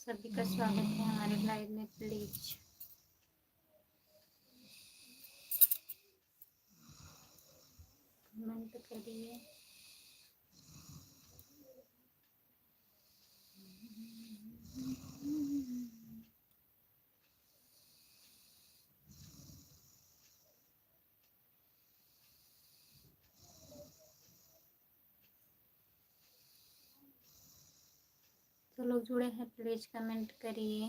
सभी का स्वागत है हमारे लाइव में। प्लीज कमेंट करिए। तो लोग जुड़े हैं, प्लीज कमेंट करिए।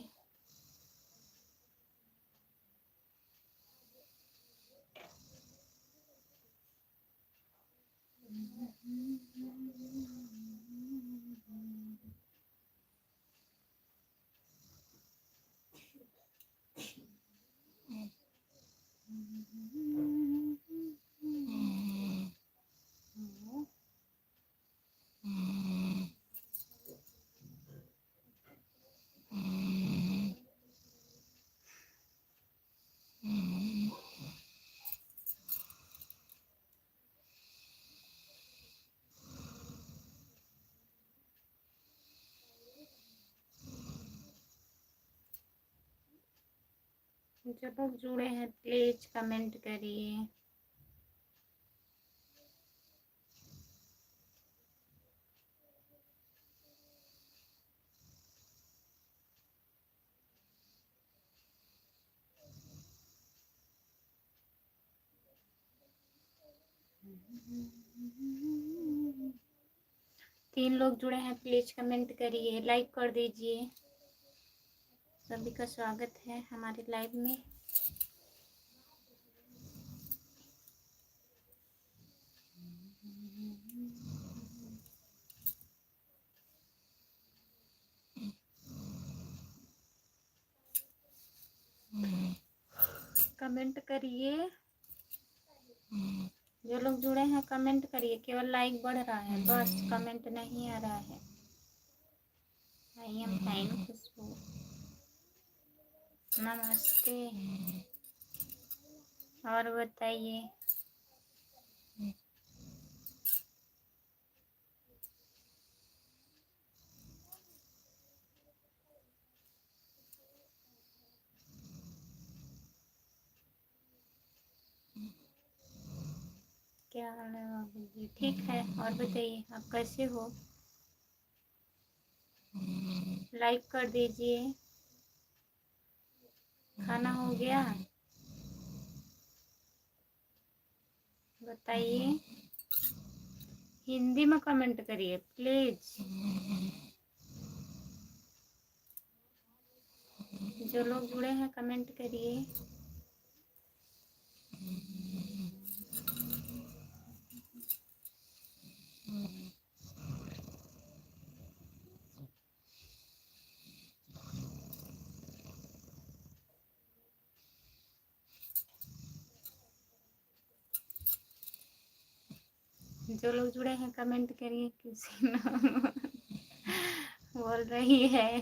जो लोग जुड़े हैं प्लीज कमेंट करिए। तीन लोग जुड़े हैं, प्लीज कमेंट करिए, लाइक कर दीजिए। सभी का स्वागत है हमारे लाइव में। कमेंट करिए। जो लोग जुड़े हैं कमेंट करिए। केवल लाइक बढ़ रहा है, बस कमेंट नहीं आ रहा है। आई एम फाइन खुशबू। नमस्ते। और बताइए। क्या हाल है बाबू जी? ठीक है। और बताइए आप कैसे हो? लाइक कर दीजिए। खाना हो गया? बताइए। हिंदी में कमेंट करिए प्लीज। जो लोग जुड़े हैं कमेंट करिए। जो लोग जुड़े हैं कमेंट करिए। किसी नाम बोल रही है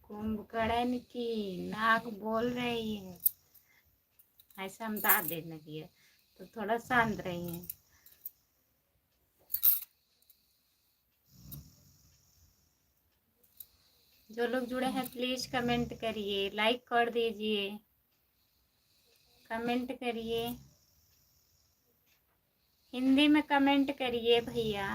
कुंभकर्ण की नाक बोल रही है। ऐसा हम दाद देने दिए तो थोड़ा शांत रहिए। जो लोग जुड़े हैं प्लीज कमेंट करिए, लाइक कर दीजिए। कमेंट करिए। हिंदी में कमेंट करिए भैया।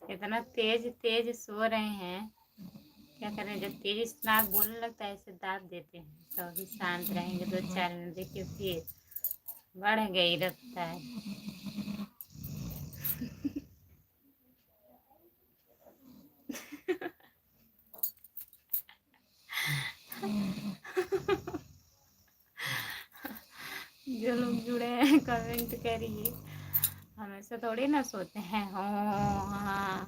इतना तेज तेज सो रहे हैं, क्या करें। जब तेज नाक बोलने लगता है ऐसे दांत देते हैं तो अभी शांत रहेंगे 2-4 मिनट। देखिए फिर बढ़ गई रफ्तार। जो लोग जुड़े हैं कमेंट करिए। हमेशा थोड़ी ना सोते हैं। हो हाँ।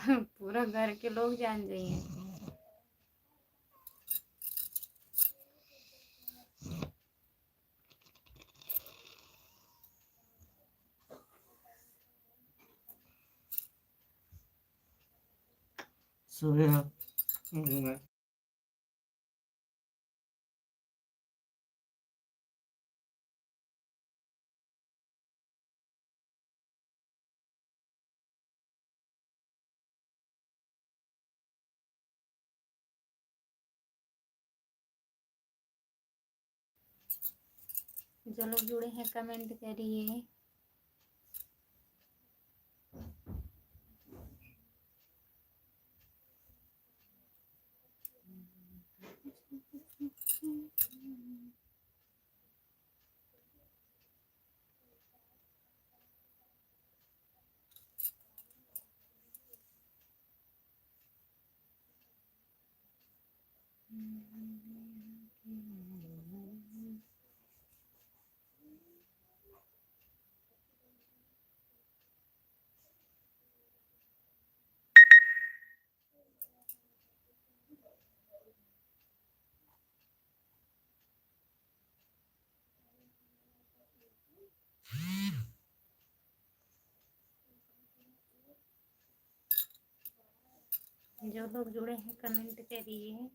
पूरा घर के लोग जान जाइए। So yeah. जो लोग जुड़े हैं कमेंट करिए। जो लोग जुड़े हैं कमेंट करिए।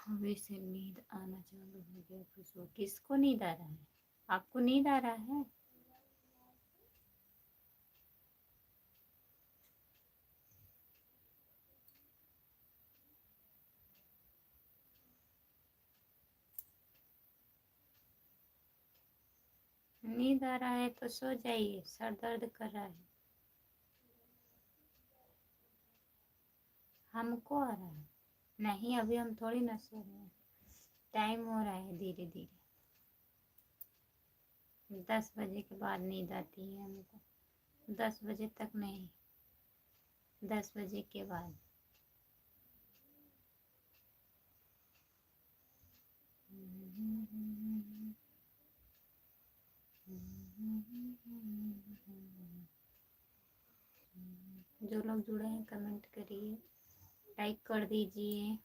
अभी से नींद आना चालू हो गया खुशबू। किसको नींद आ रहा है? आपको नींद आ रहा है? नींद आ रहा है तो सो जाइए, सर दर्द कर रहा है। हमको आ रहा है? नहीं, अभी हम थोड़ी ना सो रहे हैं, टाइम हो रहा है धीरे धीरे। 10 बजे के बाद नींद आती है हमको। 10 बजे तक नहीं, 10 बजे के बाद। जो लोग जुड़े हैं कमेंट करिए, लाइक कर दीजिए।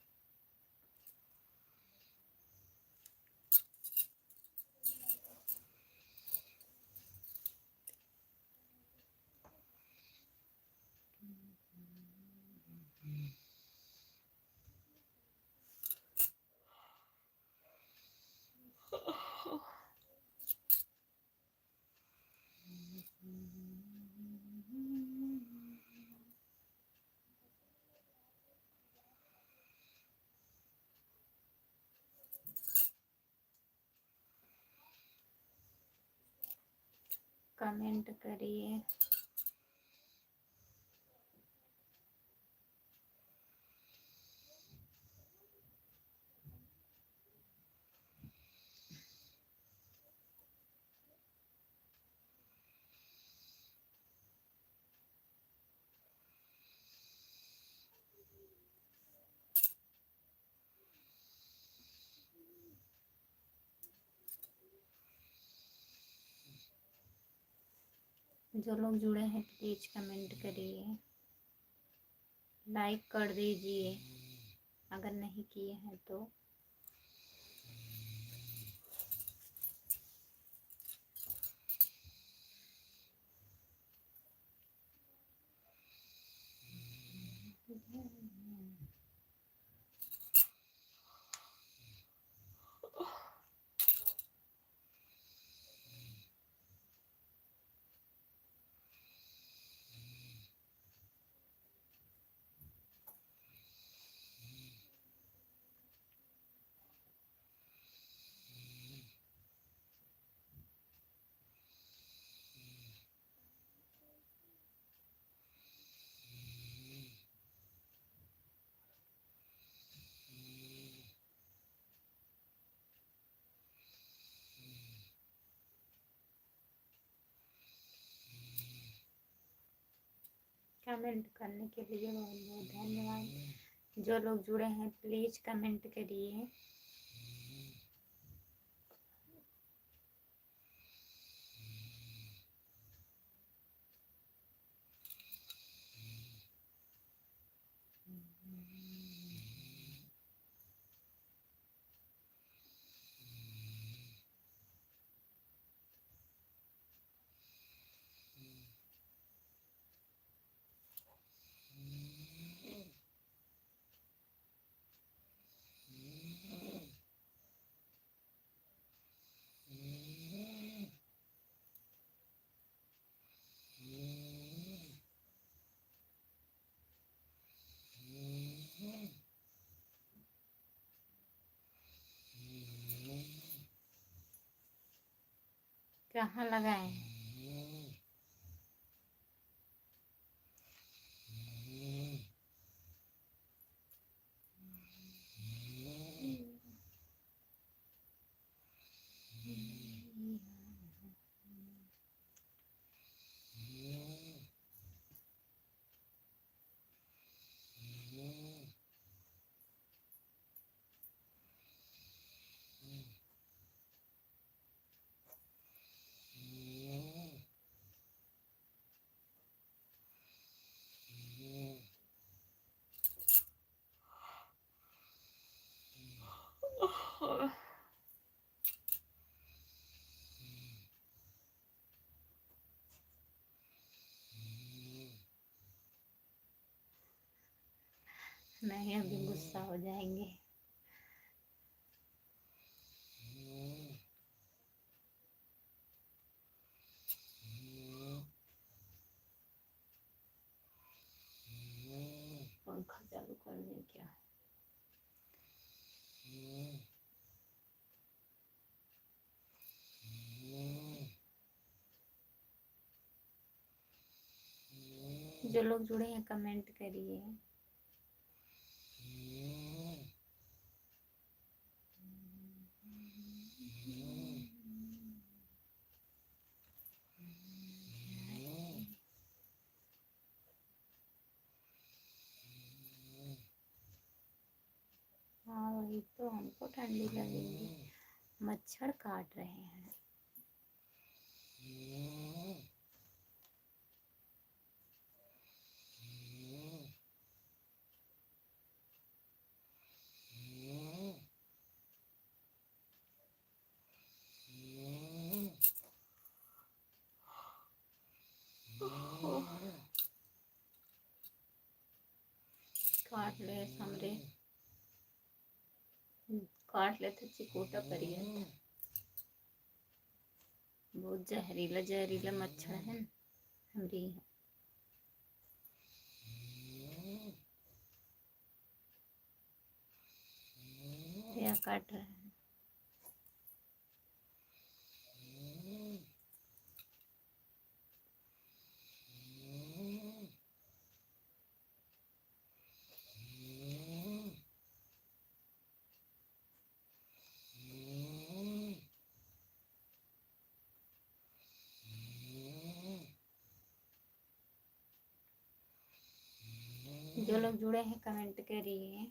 कमेंट करिए। जो लोग जुड़े हैं प्लीज कमेंट करिए, लाइक कर दीजिए अगर नहीं किए हैं तो। कमेंट करने के लिए बहुत बहुत धन्यवाद। जो लोग जुड़े हैं प्लीज कमेंट करिए। कहाँ लगाए? नहीं, अभी गुस्सा हो जाएंगे। पंखा चालू कर दें क्या? जो लोग जुड़े हैं कमेंट करिए। हाँ वही तो, हमको ठंडी लगेगी, मच्छर काट रहे हैं। काट ले हमरे, काट ले तो चिकोटा परिया। बहुत जहरीला जहरीला मच्छर है न हमरे यहाँ। क्या काट रहा है? जो लोग जुड़े हैं कमेंट करिए।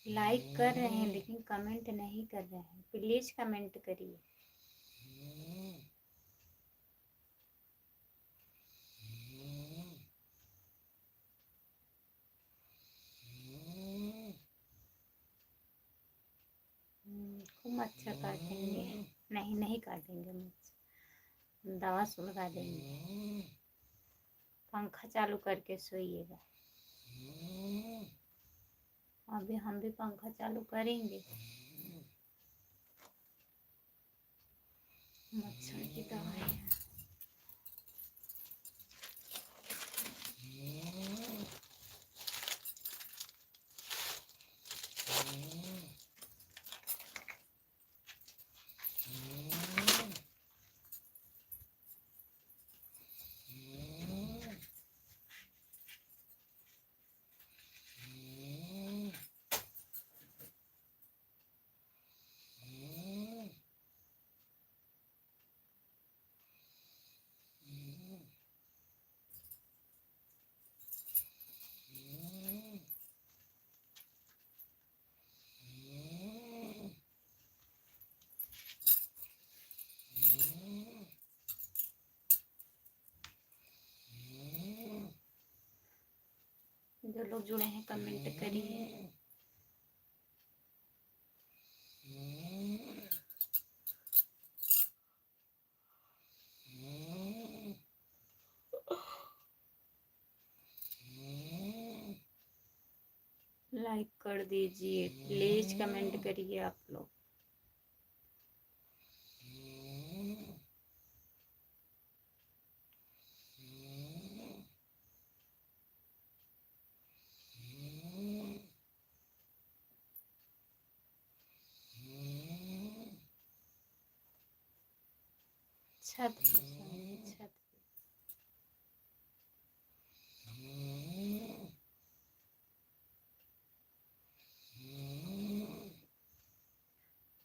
लाइक कर रहे हैं लेकिन कमेंट नहीं कर रहे हैं, प्लीज कमेंट करिए। खूब मच्छर काटेंगे। नहीं नहीं काटेंगे मच्छर, दवा सुलगा देंगे। पंखा चालू करके सोइएगा। अभी हम भी पंखा चालू करेंगे। मच्छर की दवाई है। जो लोग जुड़े हैं कमेंट करिए। लाइक कर दीजिए, प्लीज कमेंट करिए आप लोग। छत पे सोएंगे, छत पे।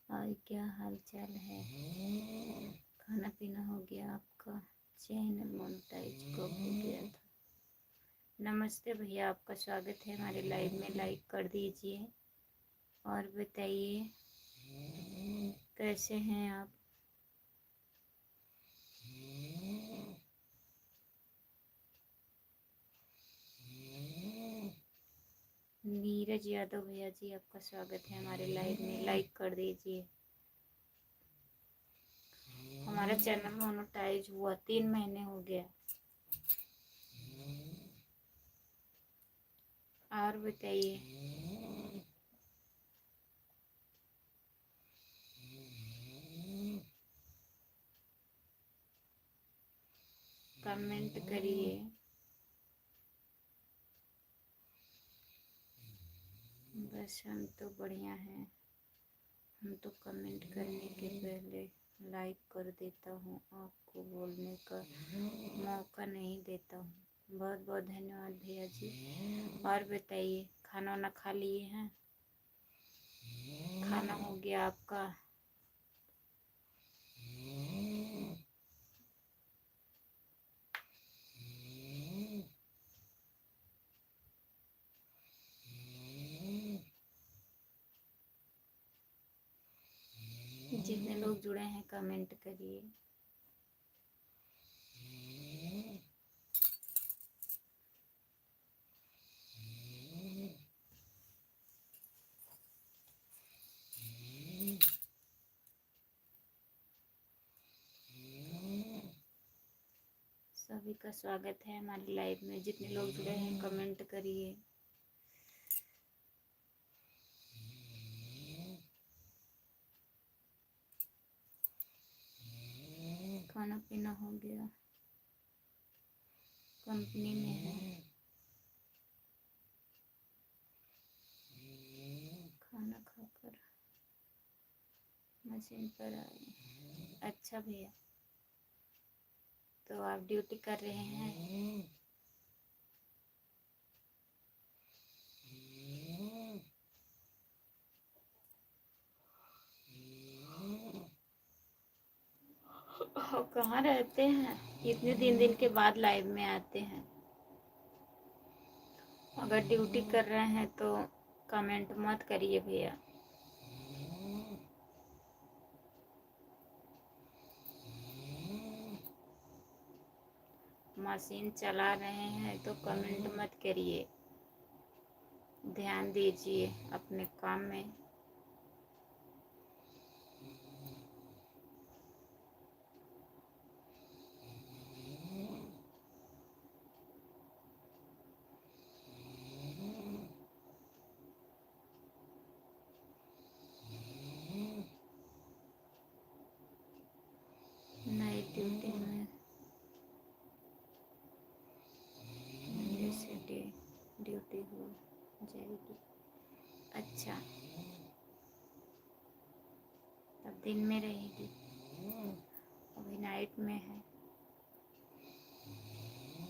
और क्या हाल चाल है? खाना पीना हो गया आपका? चैनल मोनेटाइज कब हो गया था? नमस्ते भैया, आपका स्वागत है हमारे लाइव में। लाइक कर दीजिए और बताइए कैसे हैं आप? नीरज यादव भैया जी, आपका स्वागत है हमारे लाइव में। लाइक कर दीजिए। हमारा चैनल मोनेटाइज हुआ 3 महीने हो गया। और बताइए। कमेंट करिए। बस हम तो बढ़िया हैं। हम तो कमेंट करने के पहले लाइक कर देता हूँ, आपको बोलने का मौका नहीं देता हूँ। बहुत बहुत धन्यवाद भैया जी। और बताइए, खाना वाना खा लिए हैं? खाना हो गया आपका? जितने लोग जुड़े हैं कमेंट करिए। सभी का स्वागत है हमारी लाइव में। जितने लोग जुड़े हैं कमेंट करिए। खाना पीना हो गया? कंपनी में है, खाना खाकर मशीन पर आए। अच्छा भैया, तो आप ड्यूटी कर रहे हैं? कहाँ रहते हैं? इतने दिन के बाद लाइव में आते हैं। अगर ड्यूटी कर रहे हैं तो कमेंट मत करिए भैया। मशीन चला रहे हैं तो कमेंट मत करिए। ध्यान दीजिए अपने काम में। नाइट ड्यूटी में जैसे डे ड्यूटी हो जाएगी। अच्छा, तब दिन में रहेगी। अभी नाइट में है,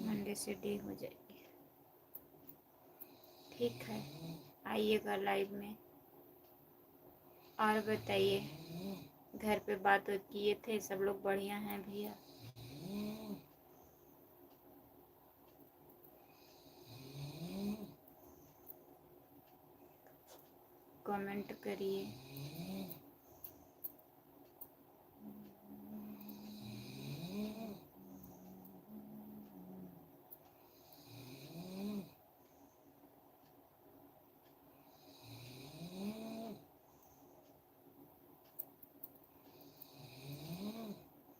मंडे से डे हो जाएगी। ठीक है, आइएगा लाइव में। और बताइए, घर पे बात किए थे, सब लोग बढ़िया हैं भैया? कमेंट करिए।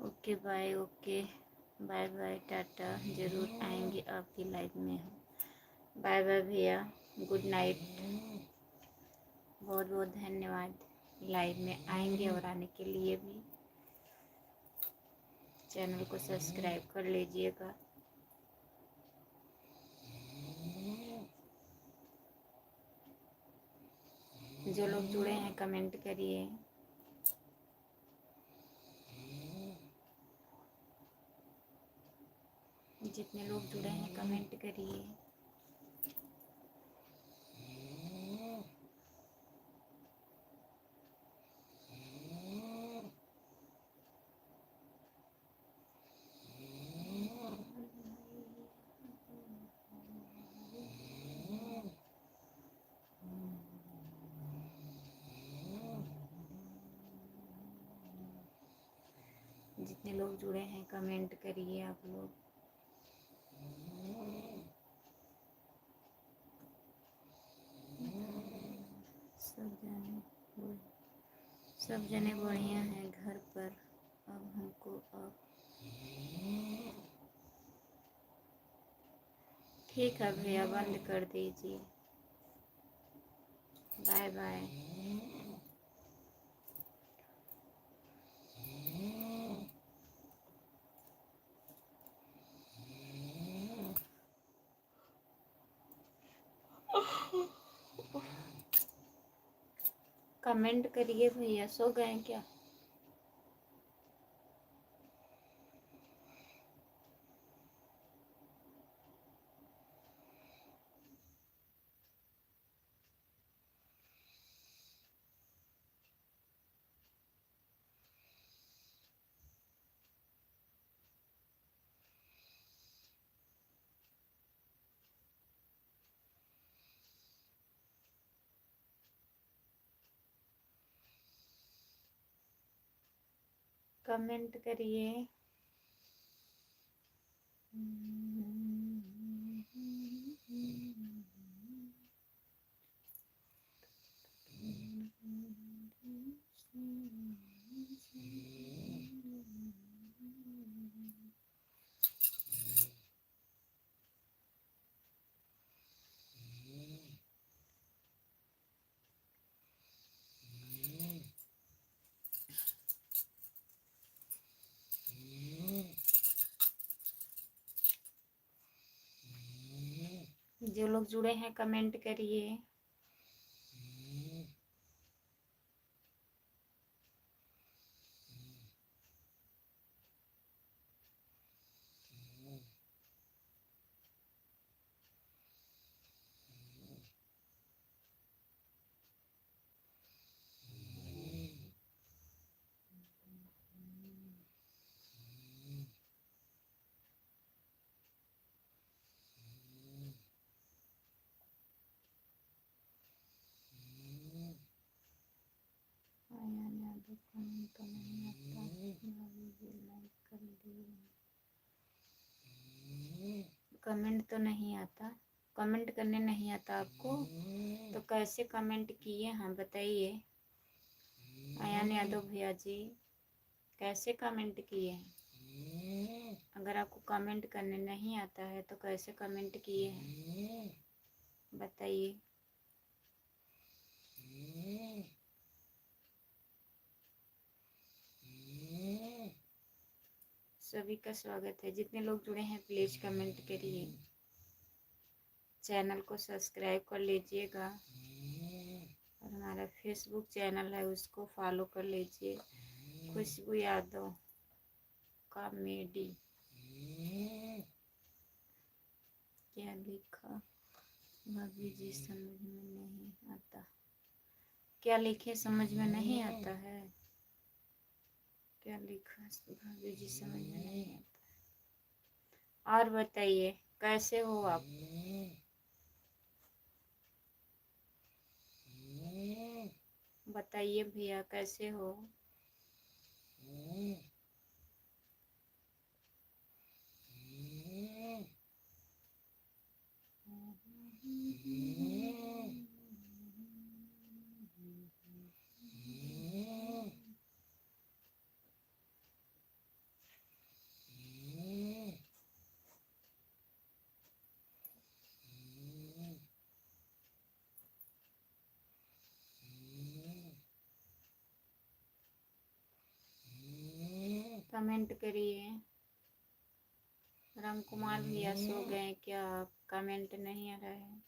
Okay bye. Okay bye bye, tata. ज़रूर आएंगे आपकी लाइव में हम। बाय बाय भैया, गुड नाइट। बहुत बहुत धन्यवाद। लाइव में आएंगे और आने के लिए भी चैनल को सब्सक्राइब कर लीजिएगा। जो लोग जुड़े हैं कमेंट करिए। जितने लोग जुड़े हैं कमेंट करिए। जितने लोग जुड़े हैं कमेंट करिए आप लोग। सब जने बढ़िया हैं घर पर। अब हमको अब ठीक है भैया, बंद कर दीजिए। Bye bye. कमेंट करिए भैया, सो गए क्या? कमेंट करिए। जो लोग जुड़े हैं कमेंट करिए। कमेंट तो नहीं आता, कमेंट करने नहीं आता आपको, तो कैसे कमेंट किए? हाँ बताइए। आयान यादव भैया जी, कैसे कमेंट किए हैं? अगर आपको कमेंट करने नहीं आता है तो कैसे कमेंट किए हैं बताइए। सभी का स्वागत है। जितने लोग जुड़े हैं प्लीज़ कमेंट करिए। चैनल को सब्सक्राइब कर लीजिएगा और हमारा फेसबुक चैनल है उसको फॉलो कर लीजिए। खुशबू यादव कॉमेडी। क्या लिखा भाभी जी समझ में नहीं आता? क्या लिखे समझ में नहीं आता है? क्या लिखा भाभी जी समझ में नहीं आता? और बताइए कैसे हो आप? बताइए भैया कैसे हो? कमेंट करिए। राम कुमार भैया सो गए क्या? कमेंट नहीं आ रहा है।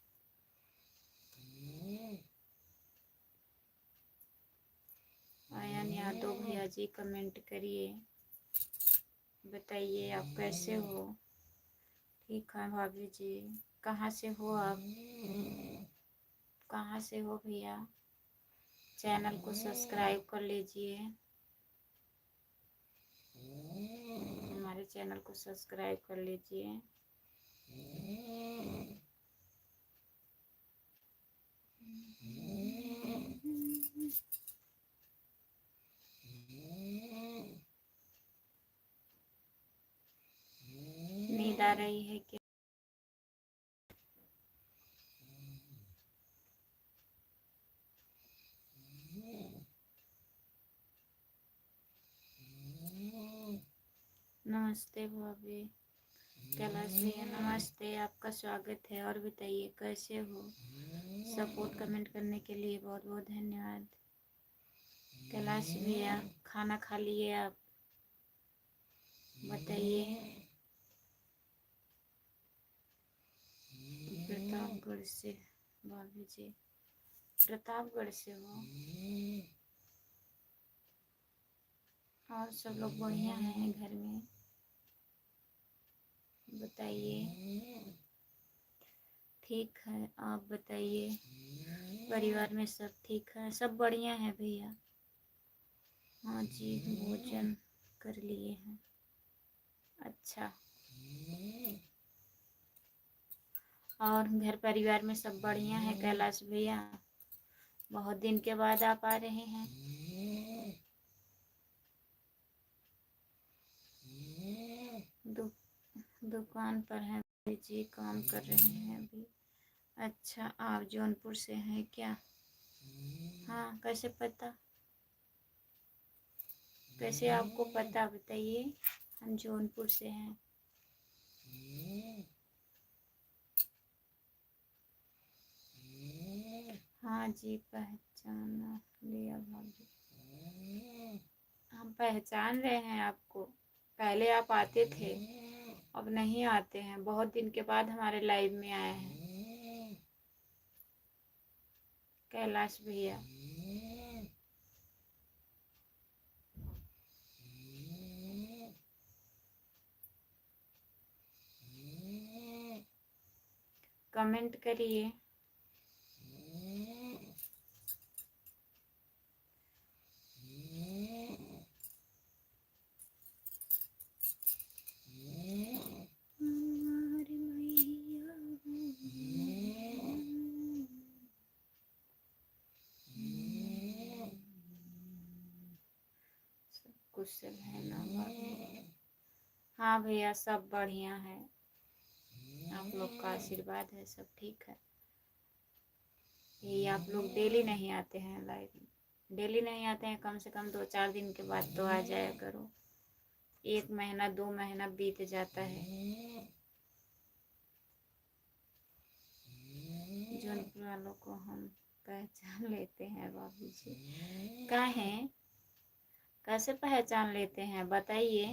आयन यादव भैया जी कमेंट करिए, बताइए आप कैसे हो? ठीक है भाभी जी। कहाँ से हो आप? कहाँ से हो भैया? चैनल को सब्सक्राइब कर लीजिए, हमारे चैनल को सब्सक्राइब कर लीजिए। नींद आ रही है क्या? नमस्ते भाभी। कैलाश भैया नमस्ते, आपका स्वागत है। और बताइए कैसे हो? सपोर्ट कमेंट करने के लिए बहुत बहुत धन्यवाद। कैलाश भैया खाना खा लिए आप? बताइए। प्रतापगढ़ से भाभी जी, प्रतापगढ़ से हो? और सब लोग बढ़िया हैं घर में? बताइए। ठीक है, आप बताइए। परिवार में सब ठीक है? सब बढ़िया है भैया। हाँ जी, भोजन कर लिए हैं। अच्छा। और घर परिवार में सब बढ़िया है कैलाश भैया? बहुत दिन के बाद आप आ रहे हैं। दु, दुकान पर हैं जी, काम कर रहे हैं अभी। अच्छा, आप जौनपुर से हैं क्या? हाँ, कैसे पता? कैसे आपको पता बताइए? हम जौनपुर से हैं। हाँ जी, पहचाना लिया भाभी। हम पहचान रहे हैं आपको। पहले आप आते थे, अब नहीं आते हैं। बहुत दिन के बाद हमारे लाइव में आए हैं कैलाश भैया। कमेंट करिए। कुशल है ना भाभी? हाँ भैया, सब बढ़िया है। आप लोग का आशीर्वाद है, सब ठीक है। ये आप लोग डेली नहीं आते हैं लाइव में। डेली नहीं आते हैं, कम से कम 2-4 दिन के बाद तो आ जाया करो। 1 महीना 2 महीना बीत जाता है। जौनपुर वालों को हम पहचान लेते हैं बाबू जी। काहे? कैसे पहचान लेते हैं बताइए?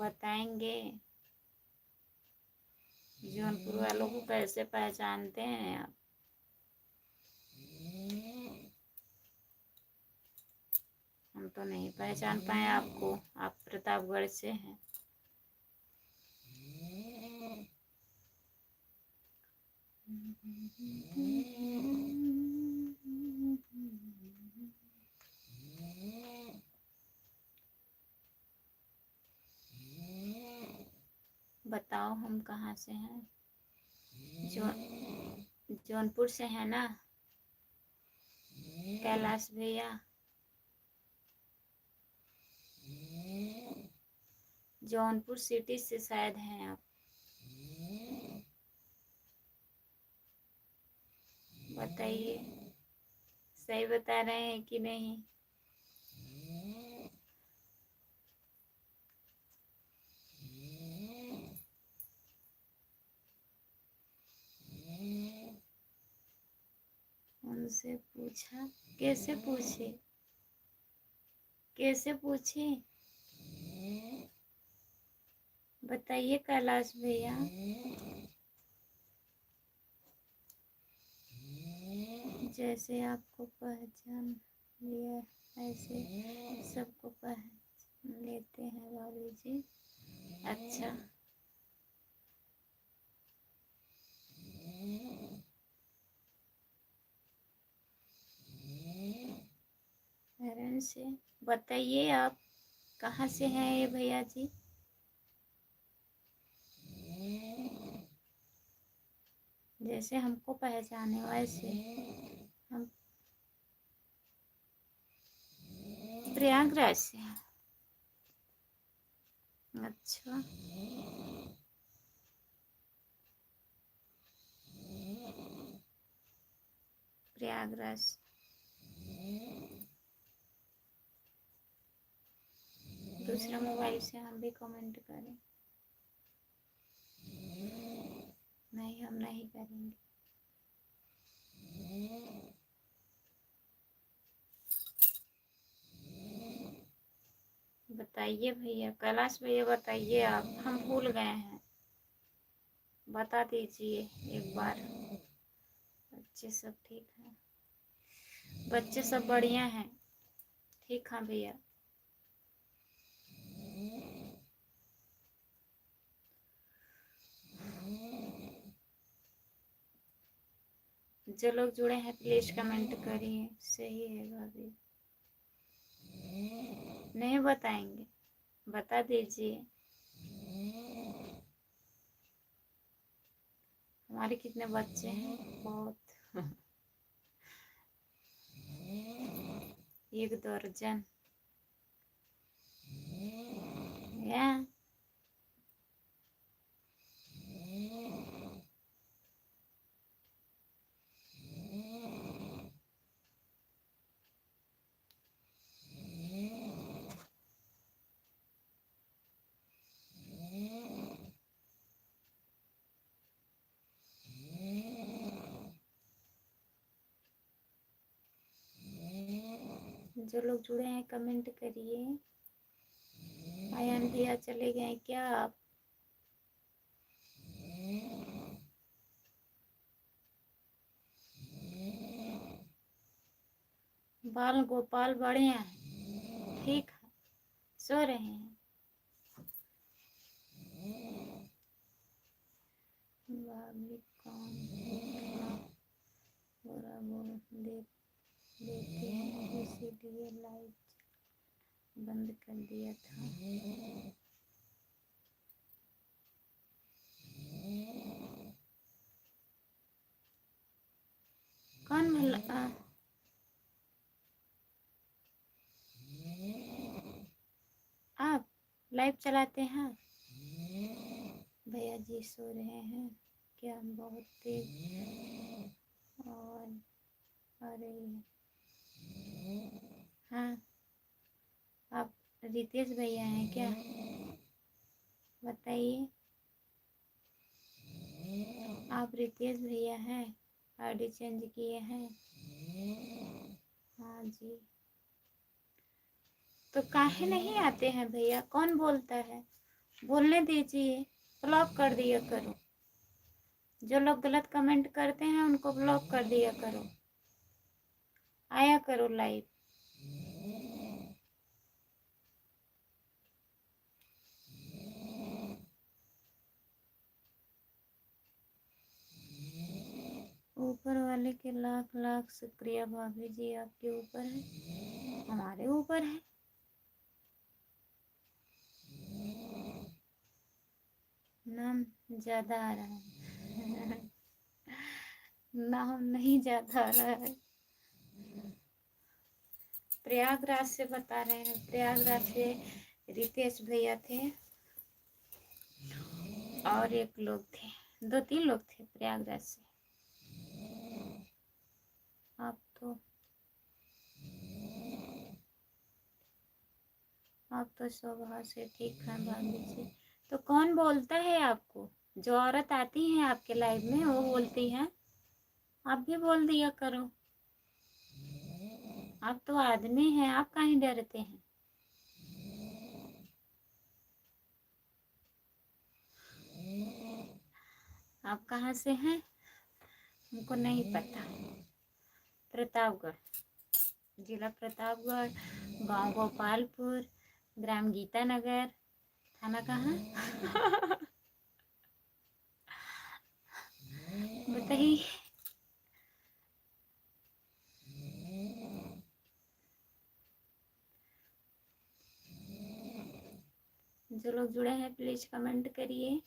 बताएंगे? जौनपुर वालों को कैसे पहचानते हैं आप? हम तो नहीं पहचान पाए आपको। आप प्रतापगढ़ से हैं। बताओ हम कहाँ से हैं? जो जौनपुर से है ना कैलाश भैया? जौनपुर सिटी से शायद हैं आप। बताइए, सही बता रहे हैं कि नहीं? उनसे पूछा? कैसे पूछे? कैसे पूछे? बताइए कैलाश भैया। जैसे आपको पहचान लिया ऐसे सबको पहचान। लेते हैं भाभी जी। अच्छा, हरण से बताइए आप कहाँ से हैं ये भैया जी? जैसे हमको पहचाने वैसे। हम प्रयागराज से हैं। अच्छा, प्रयागराज। दूसरा मोबाइल से हम भी कमेंट करें? नहीं, हम नहीं करेंगे। बताइए भैया, कैलाश भैया बताइए आप, हम भूल गए हैं, बता दीजिए एक बार। बच्चे सब ठीक हैं? बच्चे सब बढ़िया हैं। ठीक हाँ भैया। जो लोग जुड़े हैं प्लीज कमेंट करिए। सही है भाभी। नहीं बताएंगे, बता दीजिए। हमारे कितने बच्चे हैं? बहुत। एक दर्जन। या जो लोग जुड़े हैं कमेंट करिए। आयन भैया चले गए क्या आप? बाल गोपाल बढ़िया है, ठीक है, सो रहे हैं। भाभी कौन पूरा बोल देते हैं इसीलिए लाइट बंद कर दिया था। कौन भला? आप लाइव चलाते हैं? भैया जी सो रहे हैं क्या? बहुत तेज और अरे हाँ, आप रितेश भैया हैं क्या? बताइए, आप रितेश भैया हैं? आईडी चेंज किए हैं? हाँ जी। तो काहे नहीं आते हैं भैया? कौन बोलता है? बोलने दीजिए, ब्लॉक कर दिया करो। जो लोग गलत कमेंट करते हैं उनको ब्लॉक कर दिया करो। आया करो लाइव। ऊपर वाले के लाख लाख शुक्रिया भाभी जी, आपके ऊपर है, हमारे ऊपर है। नाम ज्यादा आ रहा है। नाम नहीं ज्यादा आ रहा है। प्रयागराज से बता रहे हैं, प्रयागराज से रितेश भैया थे और एक लोग थे, दो तीन लोग थे प्रयागराज से। आप तो स्वभाव से ठीक है भाभी जी। तो कौन बोलता है आपको? जो औरत आती है आपके लाइफ में वो बोलती है? आप भी बोल दिया करो। आप तो आदमी हैं, आप काहे डरते हैं? आप कहाँ से हैं? हमको नहीं पता। प्रतापगढ़, जिला प्रतापगढ़, गांव गोपालपुर, ग्राम गीता नगर, थाना कहाँ? बताइए। जो लोग जुड़े हैं प्लीज कमेंट करिए।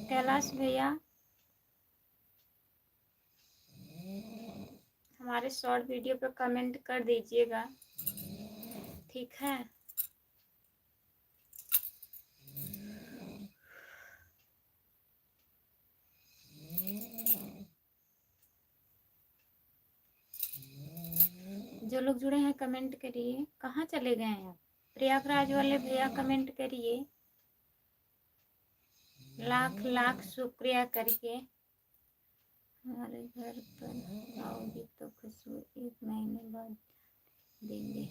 कैलाश भैया हमारे शॉर्ट वीडियो पर कमेंट कर दीजिएगा, ठीक है? जो लोग जुड़े हैं कमेंट करिए। कहाँ चले गए हैं आप? प्रयागराज वाले भैया कमेंट करिए। लाख लाख शुक्रिया करके। हमारे घर पर आओगी तो खुशबू 1 महीने बाद देंगे।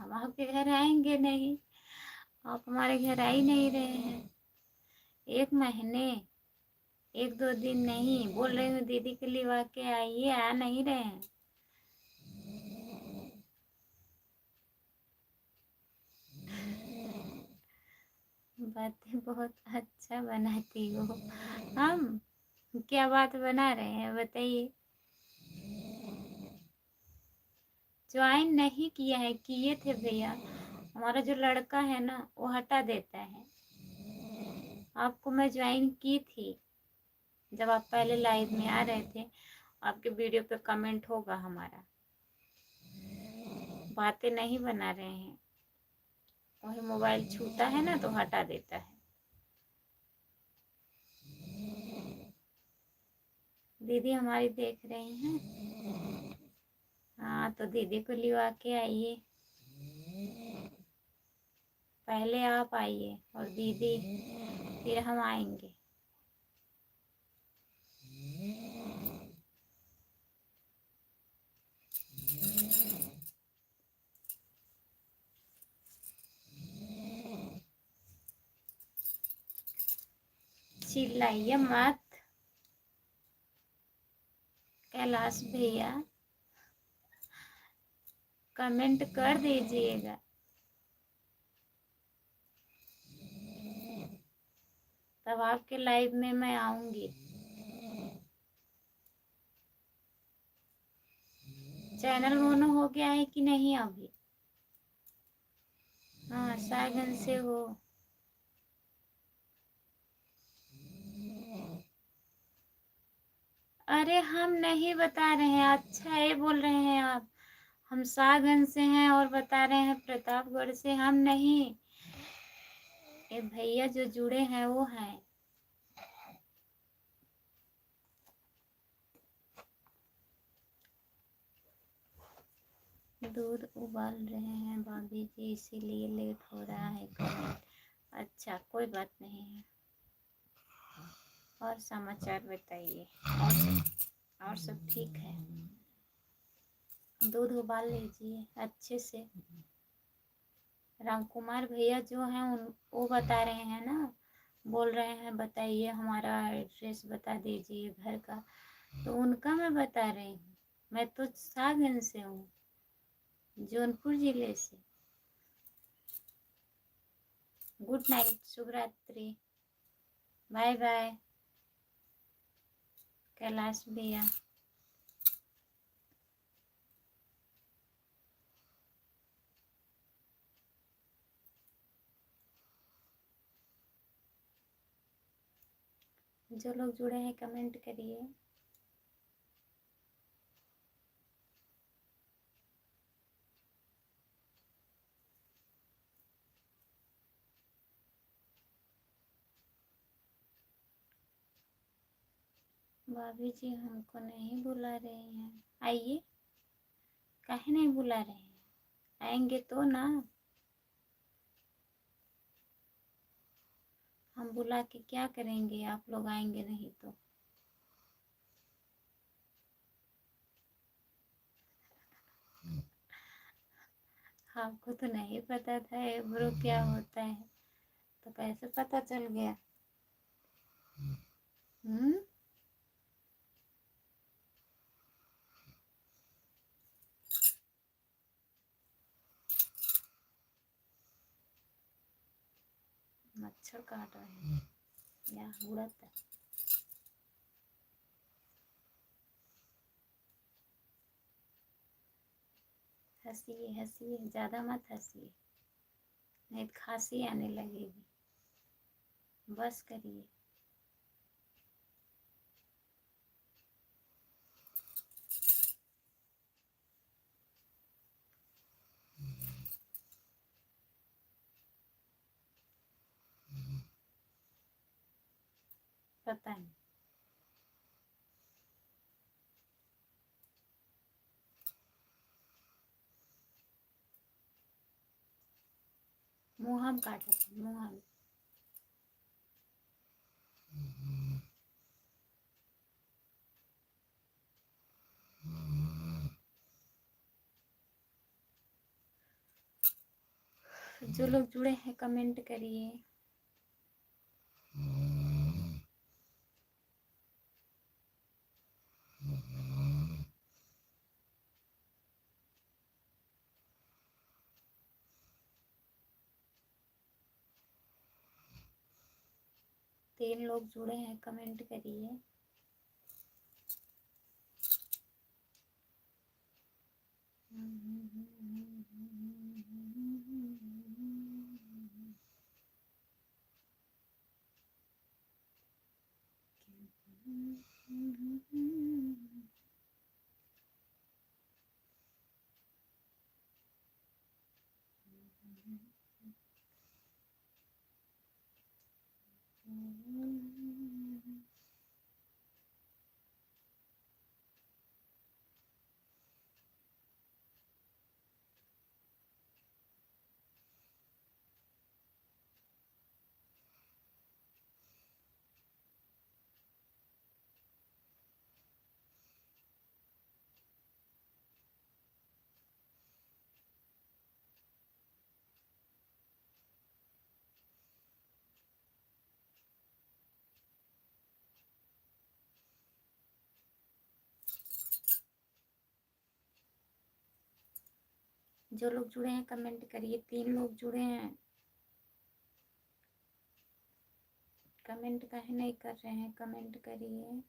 हम आपके घर आएंगे नहीं, आप हमारे घर आ ही नहीं रहे हैं। 1 महीने, 1-2 दिन नहीं, बोल रही हूँ दीदी के लिए वाके आइए, आ नहीं रहे हैं। बातें बहुत अच्छा बनाती हो। हम क्या बात बना रहे हैं बताइए? ज्वाइन नहीं किया है, किए थे भैया। हमारा जो लड़का है ना वो हटा देता है। आपको मैं ज्वाइन की थी जब आप पहले लाइव में आ रहे थे। आपके वीडियो पे कमेंट होगा हमारा। बातें नहीं बना रहे हैं, वही मोबाइल छूता है ना तो हटा देता है। दीदी हमारी देख रही हैं। हाँ तो दीदी को लिवा के आइए। पहले आप आइए और दीदी, फिर हम आएंगे। चिल्लाइए मत कैलाश भैया, कमेंट कर दीजिएगा। तब आपके लाइव में मैं आऊंगी। चैनल मोनो हो गया है कि नहीं अभी? हाँ सागन से हो। अरे हम नहीं बता रहे हैं, अच्छा ये बोल रहे हैं आप। हम सागन से हैं और बता रहे हैं प्रतापगढ़ से। हम नहीं, ये भैया जो जुड़े हैं वो हैं। दूध उबाल रहे हैं भाभी जी, इसीलिए लेट हो रहा है कमेंट। अच्छा कोई बात नहीं है। और समाचार बताइए। और सब ठीक है। दूध उबाल लीजिए अच्छे से। रामकुमार भैया जो हैं उन वो बता रहे हैं ना, बोल रहे हैं बताइए हमारा एड्रेस बता दीजिए घर का। तो उनका मैं बता रही हूँ। मैं तो सागन से हूँ, जौनपुर जिले से। गुड नाइट, शुभ रात्रि, बाय बाय कैलाश भैया। जो लोग जुड़े हैं कमेंट करिए। भाभी जी हमको नहीं बुला रहे हैं, आइए। काहे नहीं बुला रहे हैं? आएंगे तो ना। हम बुला के क्या करेंगे, आप लोग आएंगे नहीं तो? आपको तो नहीं पता था एब्रो क्या होता है, तो कैसे पता चल गया? हम्म। मच्छर काट रहे हैं या उड़त है। हंसिए हंसिए, ज़्यादा मत हंसिए नहीं तो खांसी आने लगेगी। बस करिए। पता नहीं। मुँह हम काटे थे, मुँह हम। जो लोग जुड़े हैं कमेंट करिए। तीन लोग जुड़े हैं कमेंट करिए। जो लोग जुड़े हैं कमेंट करिए। तीन लोग जुड़े हैं, कमेंट काहे नहीं कर रहे हैं? कमेंट करिए।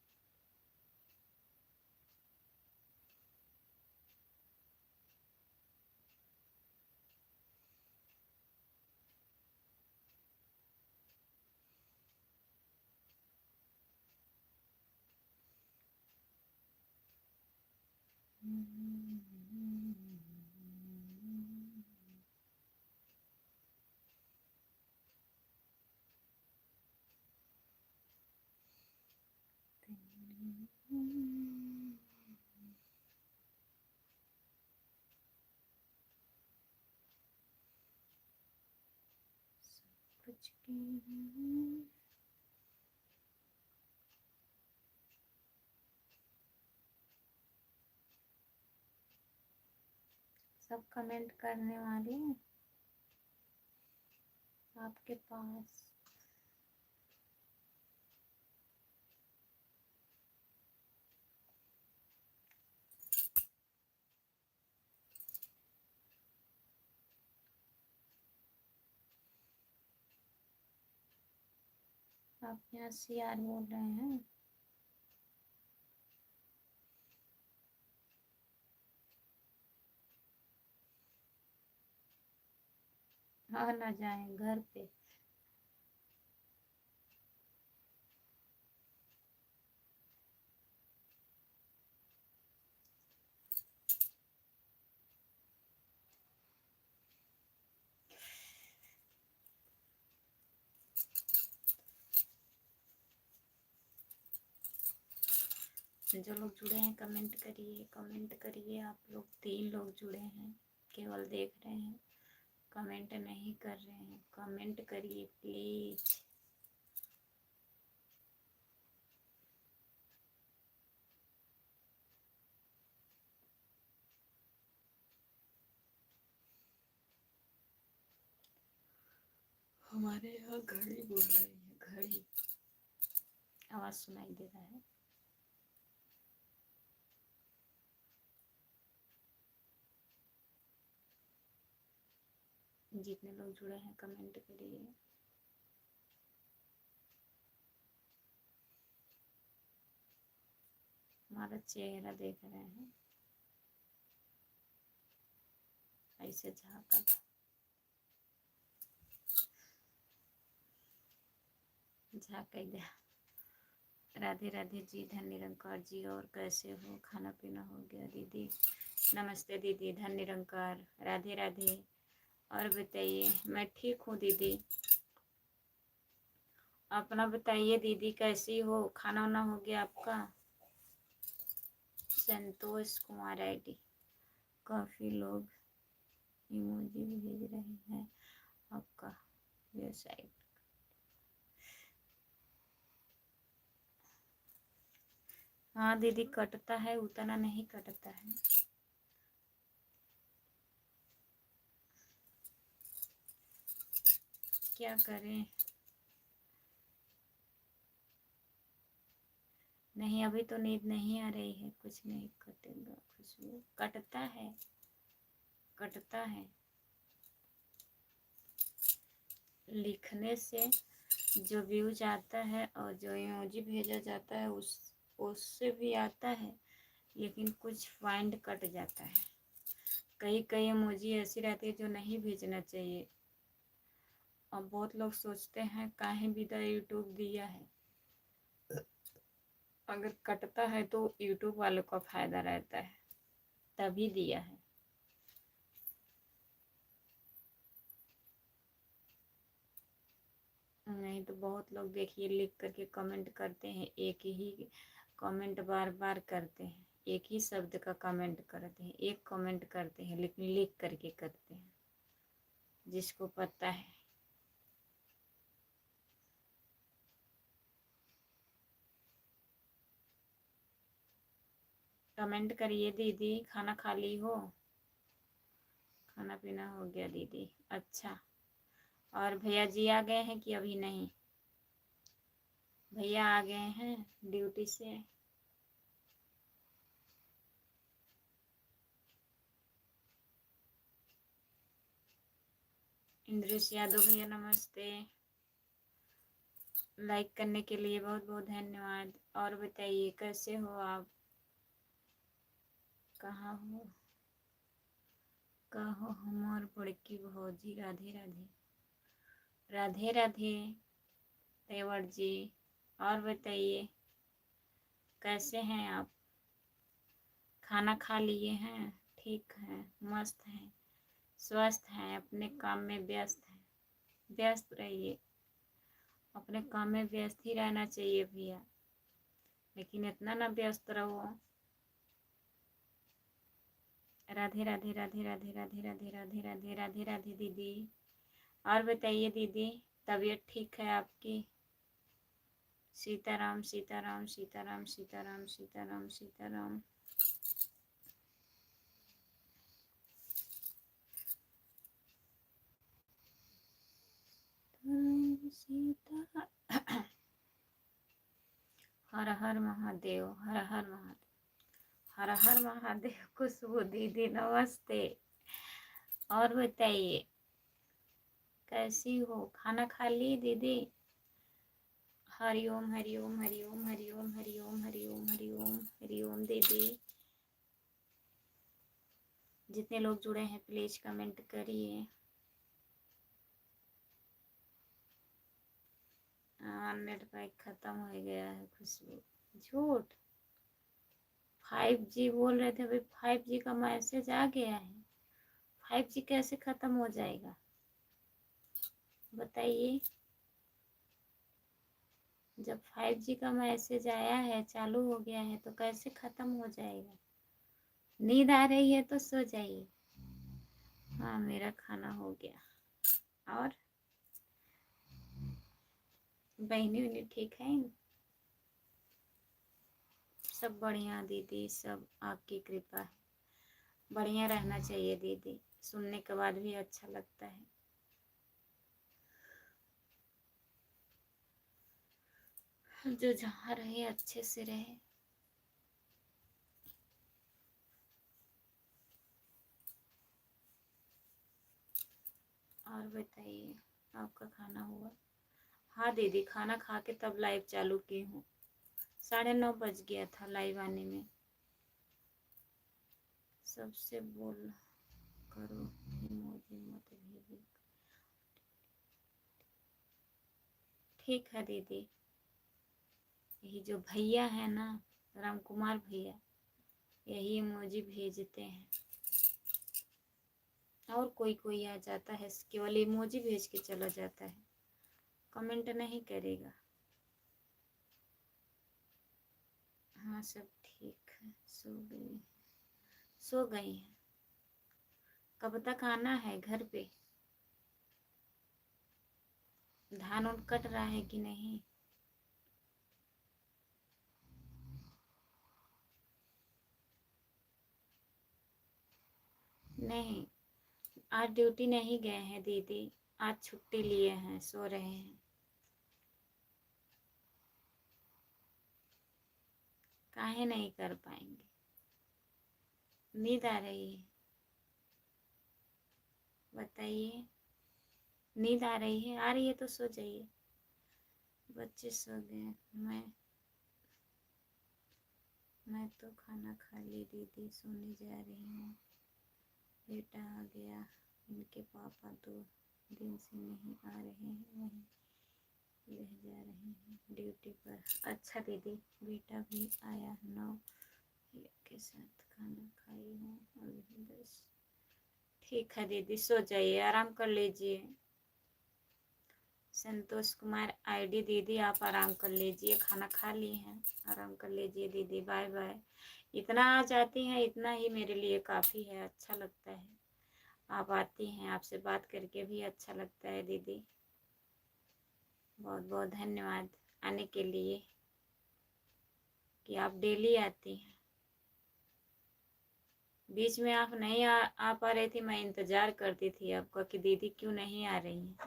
कुछ सब कमेंट करने वाले हैं आपके पास। आप यहाँ CR बोल रहे हैं। आ ना जाए घर पे। जो लोग जुड़े हैं कमेंट करिए, कमेंट करिए। आप लोग तीन लोग जुड़े हैं, केवल देख रहे हैं, कमेंट नहीं कर रहे हैं। कमेंट करिए प्लीज। हमारे यहाँ घड़ी बोल रही है, घड़ी आवाज सुनाई दे रहा है। जितने लोग जुड़े हैं कमेंट करिए। हमारा चेहरा देख रहे हैं, ऐसे झाँका झाँक दिया। राधे राधे जी, धन निरंकार जी, और कैसे हो? खाना पीना हो गया दीदी? नमस्ते दीदी, धन निरंकार, राधे राधे। और बताइए? मैं ठीक हूँ दीदी, अपना बताइए दीदी, कैसी हो? खाना वाना हो गया आपका? संतोष कुमार आईडी, काफ़ी लोग इमोजी भेज रहे हैं आपका वेबसाइट। हाँ दीदी, कटता है, उतना नहीं कटता है। क्या करें? नहीं, अभी तो नींद नहीं आ रही है, कुछ नहीं कटेगा, खुशबू कटता है, कटता है। लिखने से जो व्यूज आता है और जो इमोजी भेजा जाता है उससे भी आता है, लेकिन कुछ पॉइंट कट जाता है। कई कई इमोजी ऐसी रहती है जो नहीं भेजना चाहिए, और बहुत लोग सोचते हैं काहे विदा यूट्यूब दिया है। अगर कटता है तो यूट्यूब वालों का फ़ायदा रहता है, तभी दिया है। नहीं तो बहुत लोग देखिए लिख करके कमेंट करते हैं, एक ही कमेंट बार बार करते हैं, एक ही शब्द का कमेंट करते हैं, एक कमेंट करते हैं, लेकिन लिख करके करते हैं, जिसको पता है। कमेंट करिए दीदी, खाना खा ली हो? खाना पीना हो गया दीदी, अच्छा। और भैया जी आ गए हैं कि अभी नहीं? भैया आ गए हैं ड्यूटी से। इंद्रेश यादव भैया नमस्ते, लाइक करने के लिए बहुत बहुत धन्यवाद। और बताइए कैसे हो आप? कहाँ हो? कहो हमार बड़की भौजी? राधे राधे, राधे राधे तेवर जी। और बताइए कैसे हैं आप? खाना खा लिए हैं? ठीक है, मस्त हैं, स्वस्थ हैं, अपने काम में व्यस्त हैं। व्यस्त रहिए, अपने काम में व्यस्त ही रहना चाहिए भैया, लेकिन इतना ना व्यस्त रहो। राधे राधे राधे राधे राधे राधे राधे राधे राधे राधे दीदी। और बताइए दीदी, तबीयत ठीक है आपकी? सीताराम सीताराम सीताराम सीताराम सीताराम सीताराम। सीता हर हर महादेव, हर हर महादेव, हर हर महादेव। खुशबू दीदी नमस्ते। और बताइए कैसी हो? खाना खा ली दीदी? हरिओम हरिओम हरिओम हरिओम हरिओम हरिओम हरिओम हरिओम दीदी। जितने लोग जुड़े हैं प्लीज कमेंट करिए। नेट पैक खत्म हो गया है खुशबू, झूठ। 5G बोल रहे थे, अभी 5G का मैसेज आ गया है। 5G कैसे खत्म हो जाएगा बताइए? जब 5G का मैसेज आया है, चालू हो गया है, तो कैसे खत्म हो जाएगा? नींद आ रही है तो सो जाइए। हाँ मेरा खाना हो गया। और बहनी उहनी ठीक है? सब बढ़िया दीदी, सब आपकी कृपा है। बढ़िया रहना चाहिए दीदी, सुनने के बाद भी अच्छा लगता है। जो जहाँ रहे अच्छे से रहे। और बताइए आपका खाना हुआ? हाँ दीदी, खाना खा के तब लाइव चालू की हूँ। 9:30 बज गया था लाइव आने में। सबसे बोल करो इमोजी मत भेजो। ठीक है दीदी, यही जो भैया है ना, राम कुमार भैया, यही इमोजी भेजते हैं। और कोई कोई आ जाता है केवल इमोजी भेज के चला जाता है, कमेंट नहीं करेगा। हाँ सब ठीक है, सो गई है। कब तक आना है घर पे? धान उन कट रहा है कि नहीं? नहीं, आज ड्यूटी नहीं गए हैं दीदी, आज छुट्टी लिए हैं, सो रहे हैं। काहे नहीं कर पाएंगे? नींद आ रही है? बताइए, नींद आ रही है? आ रही है तो सो जाइए। बच्चे सो गए, मैं तो खाना खा ली दीदी, सोने जा रही हूँ। बेटा आ गया, इनके पापा 2 दिन से नहीं आ रहे हैं, वहीं रह जा रहे हैं ड्यूटी पर। अच्छा दीदी, बेटा भी आया 9 के साथ खाना खाई हूँ अभी 10। ठीक है दीदी, सो जाइए, आराम कर लीजिए। संतोष कुमार आईडी दीदी, आप आराम कर लीजिए, खाना खा ली हैं, आराम कर लीजिए दीदी, बाय बाय। इतना आ जाती हैं, इतना ही मेरे लिए काफ़ी है, अच्छा लगता है। आप आती हैं, आपसे बात करके भी अच्छा लगता है दीदी। बहुत बहुत धन्यवाद आने के लिए, कि आप डेली आती हैं। बीच में आप नहीं आ पा रही थी, मैं इंतज़ार करती थी आपका कि दीदी क्यों नहीं आ रही हैं,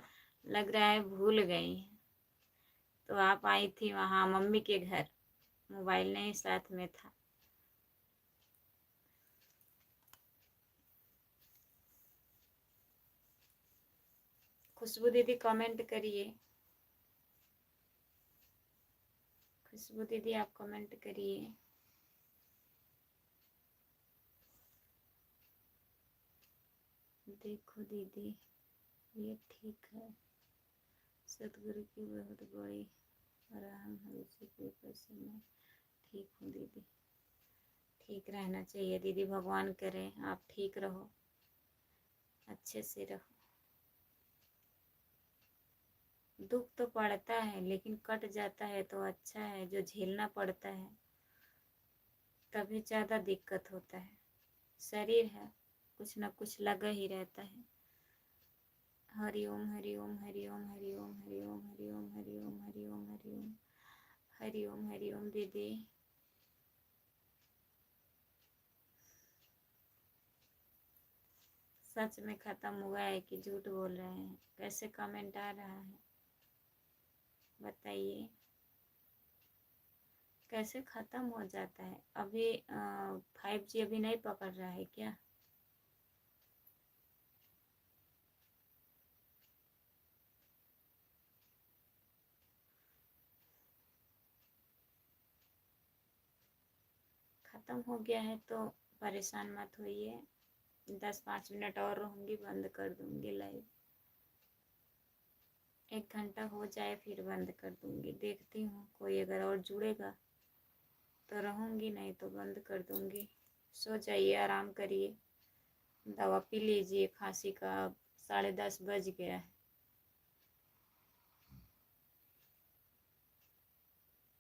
लग रहा है भूल गई हैं। तो आप आई थी वहाँ मम्मी के घर, मोबाइल नहीं साथ में था। खुशबू दीदी कमेंट करिए, खुशबू दीदी आप कमेंट करिए। देखो दीदी, ये ठीक है, सतगुरु की बहुत बड़ी रहम है, उसी के ऊपर से मैं ठीक हूँ दीदी। ठीक रहना चाहिए दीदी, भगवान करें आप ठीक रहो, अच्छे से रहो। दुख तो पड़ता है, लेकिन कट जाता है तो अच्छा है, जो झेलना पड़ता है तभी ज़्यादा दिक्कत होता है। शरीर है, कुछ न कुछ लगा ही रहता है। हरि ओम हरि ओम हरि ओम हरि ओम हरि ओम हरि ओम हरि ओम हरि ओम हरि ओम हरि ओम हरि ओम दीदी। सच में ख़त्म हुआ है कि झूठ बोल रहे हैं? कैसे कमेंट आ रहा है बताइए, कैसे ख़त्म हो जाता है? अभी 5G अभी नहीं पकड़ रहा है क्या? ख़त्म हो गया है तो परेशान मत होइए, 10-5 मिनट और रहूँगी, बंद कर दूँगी लाइव। 1 घंटा हो जाए फिर बंद कर दूँगी, देखती हूँ कोई अगर और जुड़ेगा तो रहूँगी, नहीं तो बंद कर दूँगी। सो जाइए, आराम करिए, दवा पी लीजिए खांसी का। अब 10:30 बज गया है,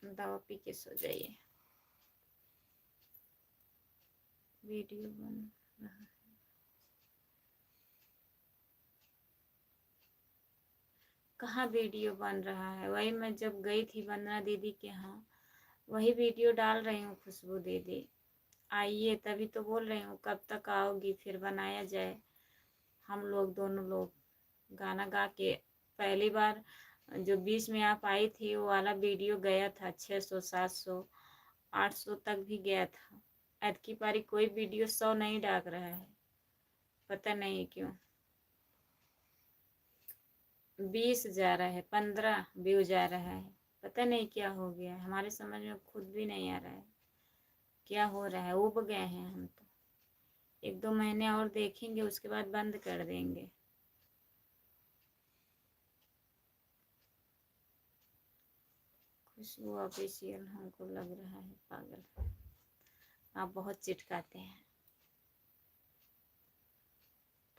दवा पी के सो जाइए। वीडियो बन रहा है? कहाँ वीडियो बन रहा है? वही मैं जब गई थी वंदना दीदी के यहाँ, वही वीडियो डाल रही हूँ। खुशबू दीदी आइए, तभी तो बोल रही हूँ कब तक आओगी, फिर बनाया जाए हम लोग दोनों लोग गाना गा के। पहली बार जो 20 में आप आई थी वो वाला वीडियो गया था 600 700 800 तक भी गया था। ऐतकी पारी कोई वीडियो 100 नहीं डाल रहा है, पता नहीं क्यों। 20 जा रहा है, 15 व्यू जा रहा है, पता नहीं क्या हो गया है, हमारे समझ में खुद भी नहीं आ रहा है क्या हो रहा है। उब गए हैं हम तो। 1-2 महीने और देखेंगे, उसके बाद बंद कर देंगे। खुशबू ऑफिशियल हमको लग रहा है पागल, आप बहुत चिटकाते हैं।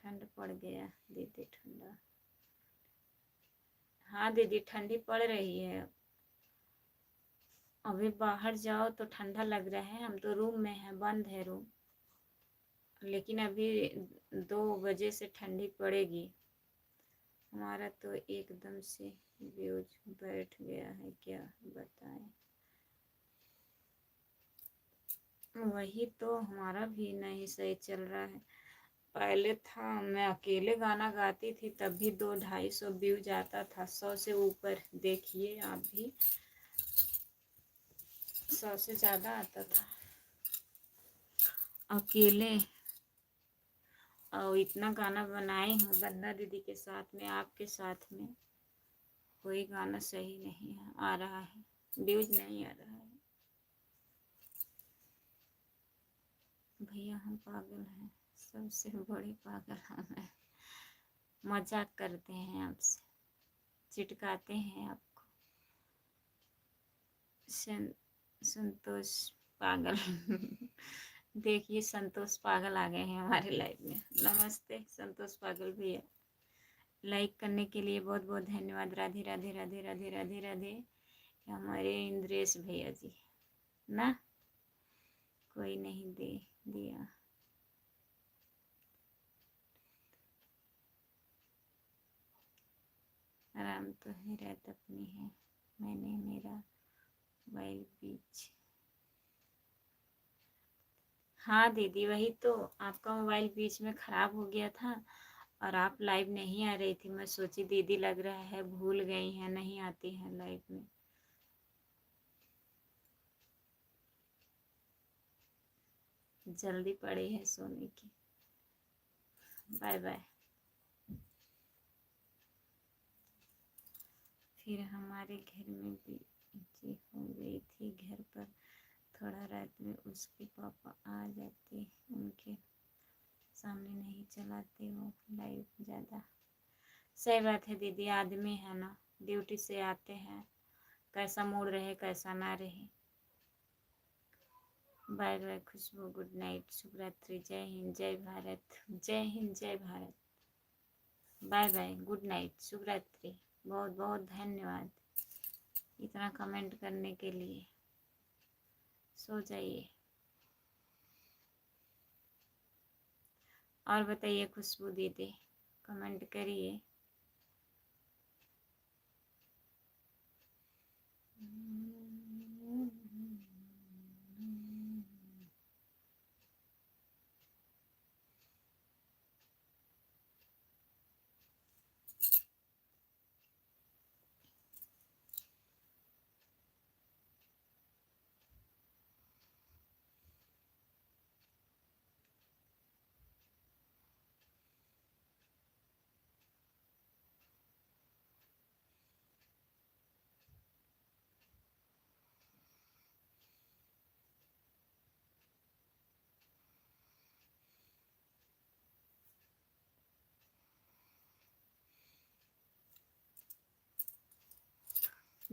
ठंड पड़ गया दीदी, ठंडा। हाँ दीदी, ठंडी पड़ रही है। अभी बाहर जाओ तो ठंडा लग रहा है। हम तो रूम में हैं, बंद है रूम, लेकिन अभी 2 बजे से ठंडी पड़ेगी। हमारा तो एकदम से व्यूज बैठ गया है, क्या बताएं। वही तो, हमारा भी नहीं सही चल रहा है। पहले था, मैं अकेले गाना गाती थी तब भी 200-250 व्यूज आता था, 100 से ऊपर। देखिए आप भी, 100 से ज़्यादा आता था अकेले। और इतना गाना बनाई हूँ वंदना दीदी के साथ में, आपके साथ में। कोई गाना सही नहीं है, आ रहा है, व्यूज नहीं आ रहा है। भैया हम पागल हैं, सबसे बड़े पागल हम हैं। मजाक करते हैं आपसे, चिटकाते हैं आपको। संतोष पागल देखिए, संतोष पागल आ गए हैं हमारे लाइफ में। नमस्ते संतोष पागल भैया, लाइक करने के लिए बहुत बहुत धन्यवाद। राधे राधे राधे राधे राधे राधे। हमारे इंद्रेश भैया जी ना, कोई नहीं दे दिया। आराम तो है, रात अपनी है, मैंने मेरा मोबाइल बीच। हाँ दीदी, वही तो, आपका मोबाइल बीच में ख़राब हो गया था और आप लाइव नहीं आ रही थी। मैं सोची दीदी लग रहा है भूल गई हैं, नहीं आती हैं लाइव में। जल्दी पड़ी है सोने की। Bye bye. फिर हमारे घर में भी जी हो गई थी। घर पर थोड़ा रात में उसके पापा आ जाते, उनके सामने नहीं चलाते वो लाइव ज़्यादा। सही बात है दीदी, आदमी है ना, ड्यूटी से आते हैं, कैसा मूड रहे कैसा ना रहे। Bye bye Khushboo, good night, शुभ रात्रि, जय हिंद जय भारत, जय हिंद जय Bharat. Bye bye, good night, शुभ रात्रि। बहुत बहुत धन्यवाद इतना कमेंट करने के लिए। सो जाइए। और बताइए खुशबू दीदी, कमेंट करिए।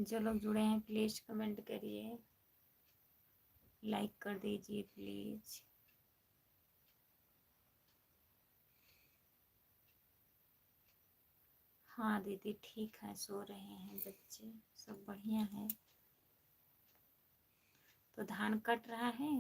जो लोग जुड़े हैं प्लीज़ कमेंट करिए, लाइक कर दीजिए प्लीज़। हाँ दीदी ठीक है, सो रहे हैं बच्चे, सब बढ़िया है। तो धान कट रहा है।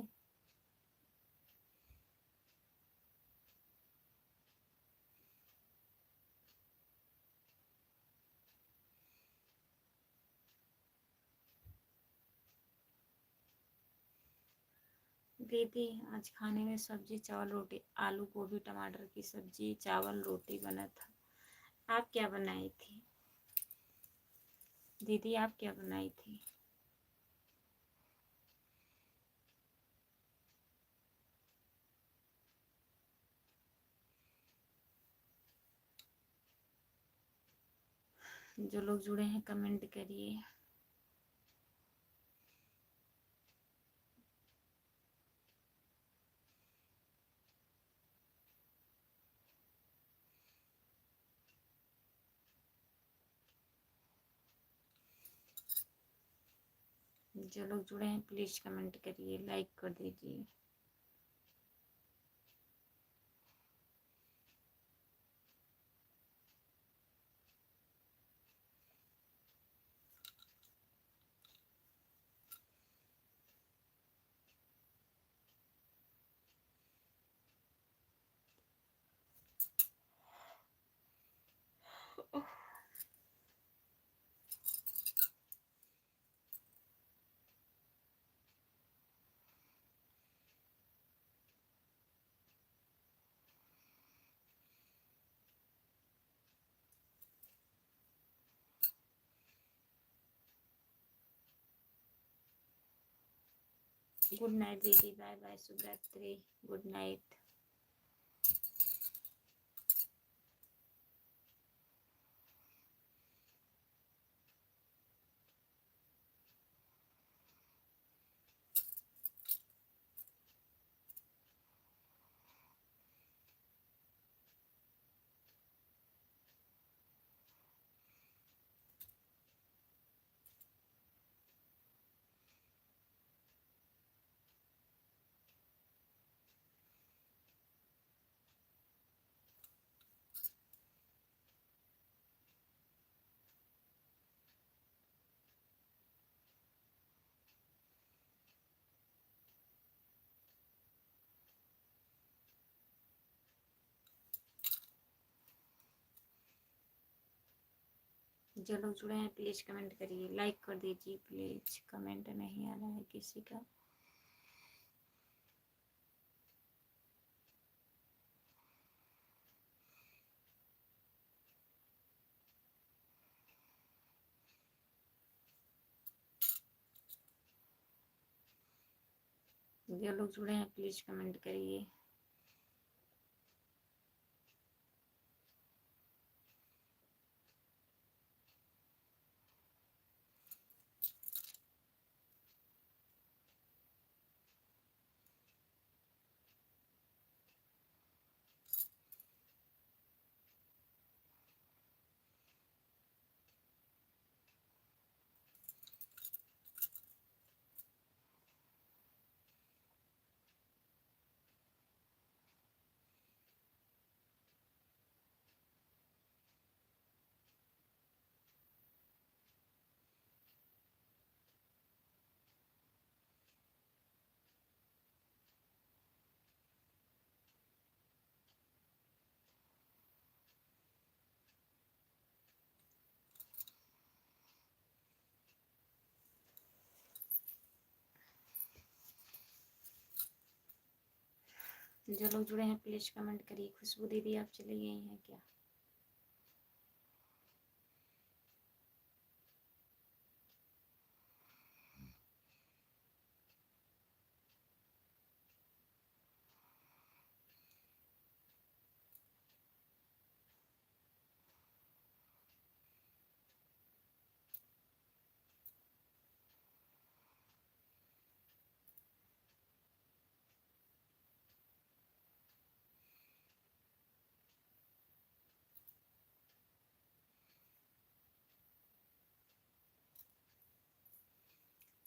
दीदी आज खाने में सब्जी चावल रोटी, आलू गोभी टमाटर की सब्जी चावल रोटी बना था। आप क्या बनाई थी दीदी, आप क्या बनाई थी। जो लोग जुड़े हैं कमेंट करिए। जो लोग जुड़े हैं प्लीज़ कमेंट करिए, लाइक कर दीजिए। गुड नाइट दीदी, बाय बाय, शुभ रात्रि, गुड नाइट। जो लोग जुड़े हैं प्लीज़ कमेंट करिए, लाइक कर दीजिए प्लीज़। कमेंट नहीं आ रहा है किसी का। जो लोग जुड़े हैं प्लीज़ कमेंट करिए। जो लोग जुड़े हैं प्लीज़ कमेंट करिए। खुशबू दीदी आप चली गई हैं क्या?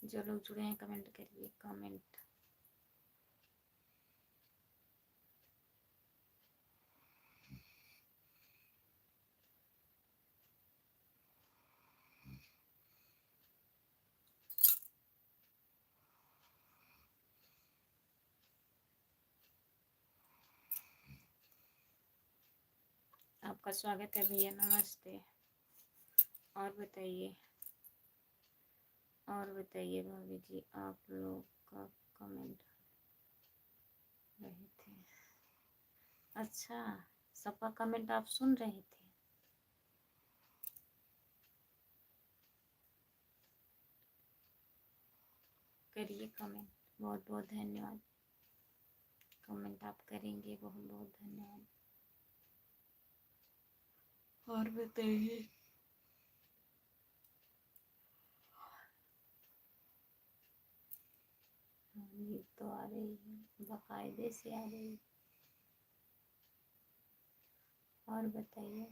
जो लोग जुड़े हैं कमेंट करिए, कमेंट। आपका स्वागत है भैया, नमस्ते। और बताइए, और बताइए भाभी जी, आप लोग का कमेंट रहे थे। अच्छा, सबका कमेंट आप सुन रहे थे? करिए कमेंट, बहुत बहुत धन्यवाद। कमेंट आप करेंगे, बहुत बहुत धन्यवाद। और बताइए, नींद तो आ रही है, बाकायदे से आ रही है। और बताइए,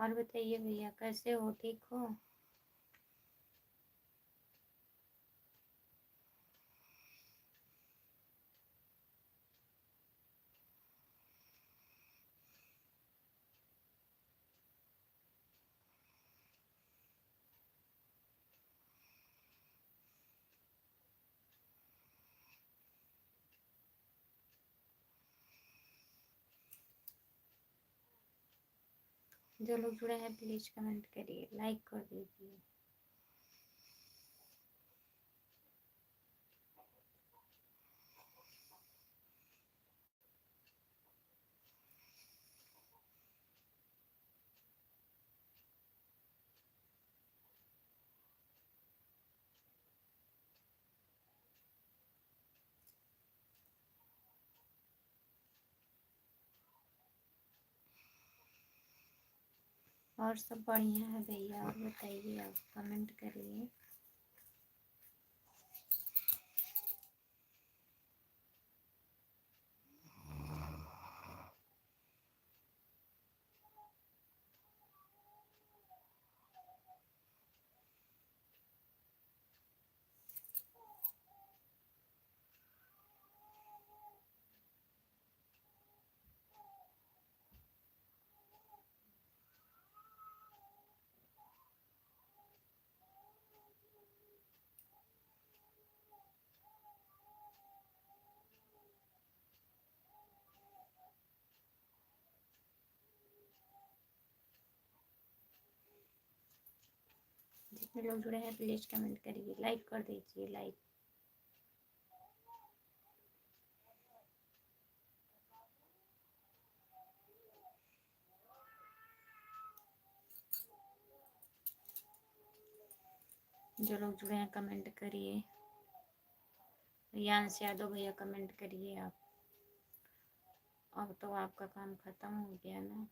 और बताइए भैया, कैसे हो, ठीक हो? जो लोग जुड़े हैं प्लीज कमेंट करिए, लाइक कर दीजिए। और सब बढ़िया है भैया, और बताइए, आप कमेंट करिए। जितने लोग जुड़े हैं प्लीज कमेंट करिए, लाइक कर दीजिए, लाइक। जो लोग जुड़े हैं कमेंट करिए। रियांश यादव भैया कमेंट करिए आप। अब तो आपका काम खत्म हो गया ना।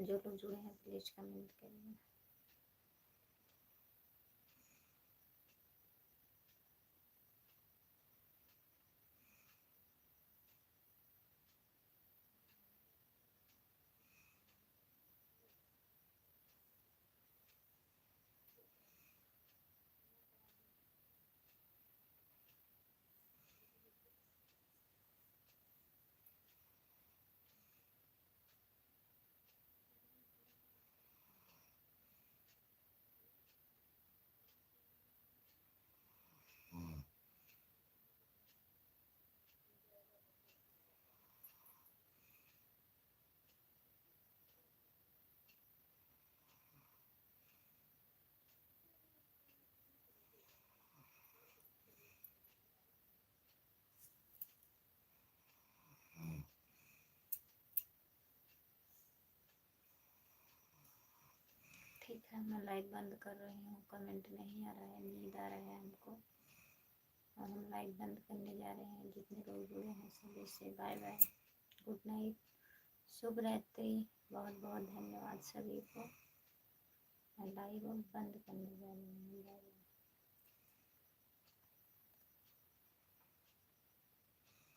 जो लोग जुड़े हैं प्लीज़ कमेंट करिए। ठीक है, मैं लाइट बंद कर रही हूँ, कमेंट नहीं आ रहा है, नींद आ रहा है हमको, और हम लाइट बंद करने जा रहे हैं। जितने लोग जुड़े हैं सभी से बाय बाय, गुड नाइट, शुभ रात्रि, बहुत बहुत धन्यवाद सभी को। मैं लाइव बंद करने जा रही हूँ।